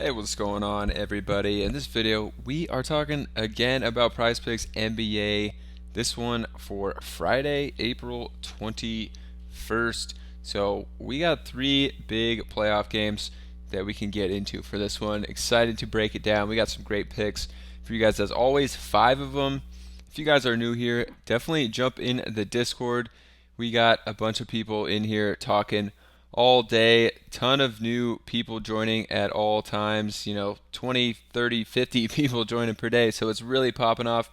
Hey, what's going on, everybody? In this video, we are talking again about Prizepicks NBA. This one for Friday, April 21st. So we got three big playoff games that we can get into for this one. Excited to break it down. We got some great picks for you guys, as always, 5 of them. If you guys are new here, definitely jump in the Discord. We got a bunch of people in here talking all day. Ton of new people joining at all times. 20, 30, 50 people joining per day. So it's really popping off.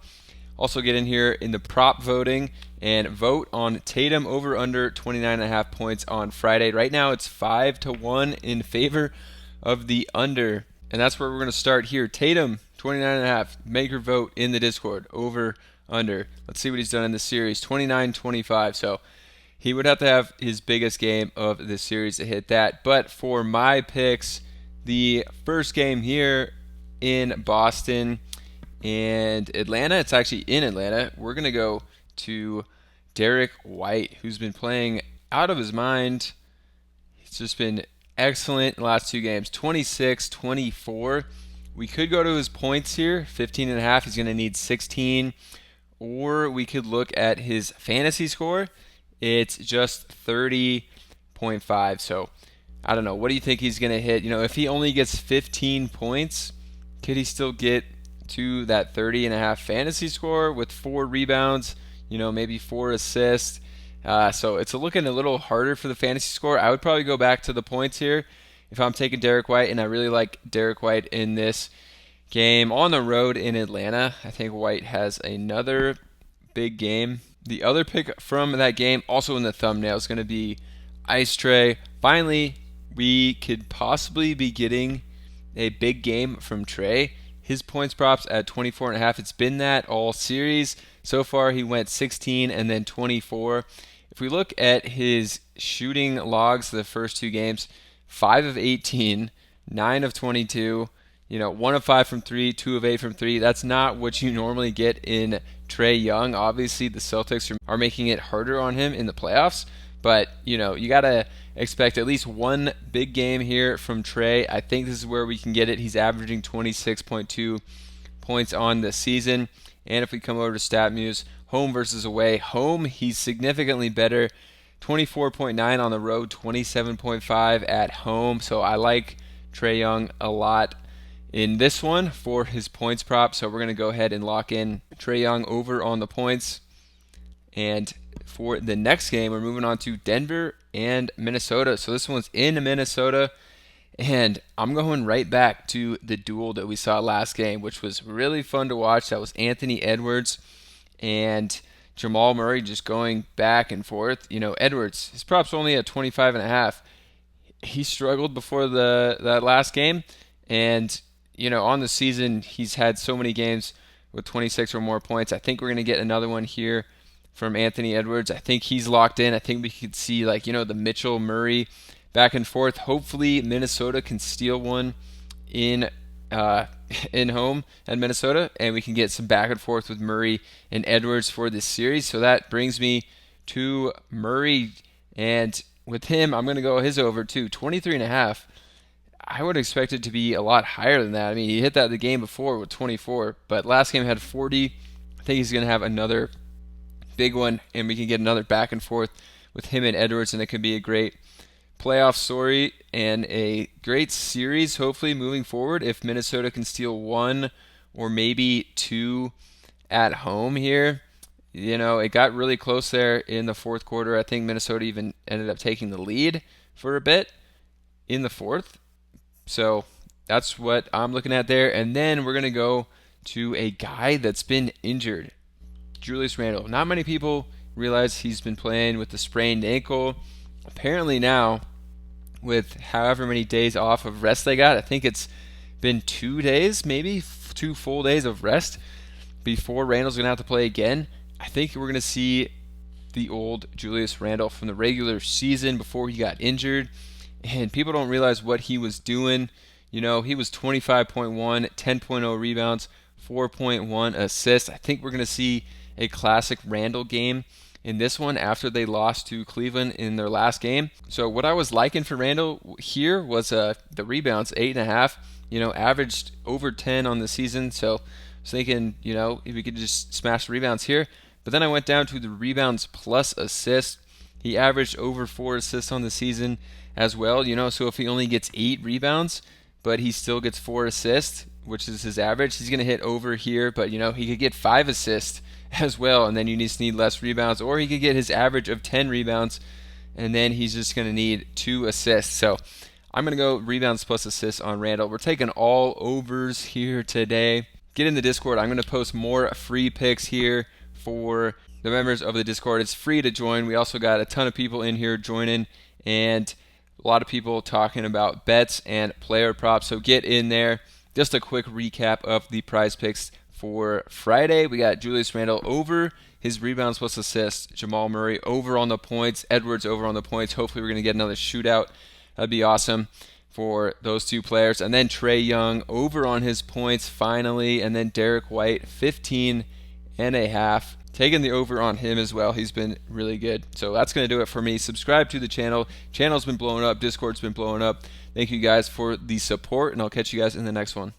Also get in here in the prop voting and vote on Tatum over under 29.5 points on Friday. Right now it's 5-1 in favor of the under. And that's where we're going to start here. Tatum, 29.5. Make your vote in the Discord. Over, under. Let's see what he's done in this series. 29-25. So he would have to have his biggest game of this series to hit that. But for my picks, the first game here in Boston and Atlanta, it's actually in Atlanta. We're going to go to Derek White, who's been playing out of his mind. He's just been excellent in the last two games, 26, 24. We could go to his points here, 15.5. He's going to need 16. Or we could look at his fantasy score. It's just 30.5. So I don't know. What do you think he's going to hit? If he only gets 15 points, could he still get to that 30.5 fantasy score with 4 rebounds, maybe 4 assists? So it's looking a little harder for the fantasy score. I would probably go back to the points here if I'm taking Derek White, and I really like Derek White in this game on the road in Atlanta. I think White has another big game. The other pick from that game, also in the thumbnail, is going to be Ice Tray. Finally, we could possibly be getting a big game from Trey. His points props at 24.5. It's been that all series. So far, he went 16 and then 24. If we look at his shooting logs the first two games, 5 of 18, 9 of 22, 1 of 5 from 3, 2 of 8 from 3. That's not what you normally get in Trae Young. Obviously, the Celtics are making it harder on him in the playoffs. But, you got to expect at least one big game here from Trae. I think this is where we can get it. He's averaging 26.2 points on the season. And if we come over to StatMuse, home versus away. Home, he's significantly better. 24.9 on the road, 27.5 at home. So I like Trae Young a lot in this one for his points prop. So we're going to go ahead and lock in Trae Young over on the points. And for the next game, we're moving on to Denver and Minnesota. So this one's in Minnesota. And I'm going right back to the duel that we saw last game, which was really fun to watch. That was Anthony Edwards and Jamal Murray just going back and forth. Edwards, his prop's only at 25.5. He struggled before that last game. And, on the season, he's had so many games with 26 or more points. I think we're going to get another one here from Anthony Edwards. I think he's locked in. I think we could see, the Mitchell Murray back and forth. Hopefully, Minnesota can steal one in home at Minnesota, and we can get some back and forth with Murray and Edwards for this series. So that brings me to Murray, and with him, I'm going to go his over too, 23.5. I would expect it to be a lot higher than that. I mean, he hit that the game before with 24, but last game had 40. I think he's going to have another big one, and we can get another back and forth with him and Edwards, and it could be a great playoff story and a great series, hopefully, moving forward if Minnesota can steal one or maybe two at home here. It got really close there in the fourth quarter. I think Minnesota even ended up taking the lead for a bit in the fourth. So that's what I'm looking at there. And then we're going to go to a guy that's been injured, Julius Randle. Not many people realize he's been playing with the sprained ankle. Apparently now, with however many days off of rest they got, I think it's been 2 days, maybe 2 full days of rest before Randle's going to have to play again. I think we're going to see the old Julius Randle from the regular season before he got injured. And people don't realize what he was doing. He was 25.1, 10.0 rebounds, 4.1 assists. I think we're going to see a classic Randle game in this one after they lost to Cleveland in their last game. So what I was liking for Randle here was the rebounds, 8.5. averaged over 10 on the season. So I was thinking, if we could just smash rebounds here. But then I went down to the rebounds plus assists. He averaged over 4 assists on the season as well. So if he only gets 8 rebounds, but he still gets 4 assists, which is his average, he's going to hit over here. But he could get 5 assists as well, and then you just need less rebounds. Or he could get his average of 10 rebounds, and then he's just going to need 2 assists. So I'm going to go rebounds plus assists on Randall. We're taking all overs here today. Get in the Discord. I'm going to post more free picks here for the members of the Discord. It's free to join. We also got a ton of people in here joining, and a lot of people talking about bets and player props. So get in there. Just a quick recap of the prize picks for Friday. We got Julius Randle over his rebounds plus assists. Jamal Murray over on the points. Edwards over on the points. Hopefully we're going to get another shootout. That'd be awesome for those two players. And then Trae Young over on his points finally. And then Derek White 15.5. Taking the over on him as well. He's been really good. So that's going to do it for me. Subscribe to the channel. Channel's been blowing up. Discord's been blowing up. Thank you guys for the support, and I'll catch you guys in the next one.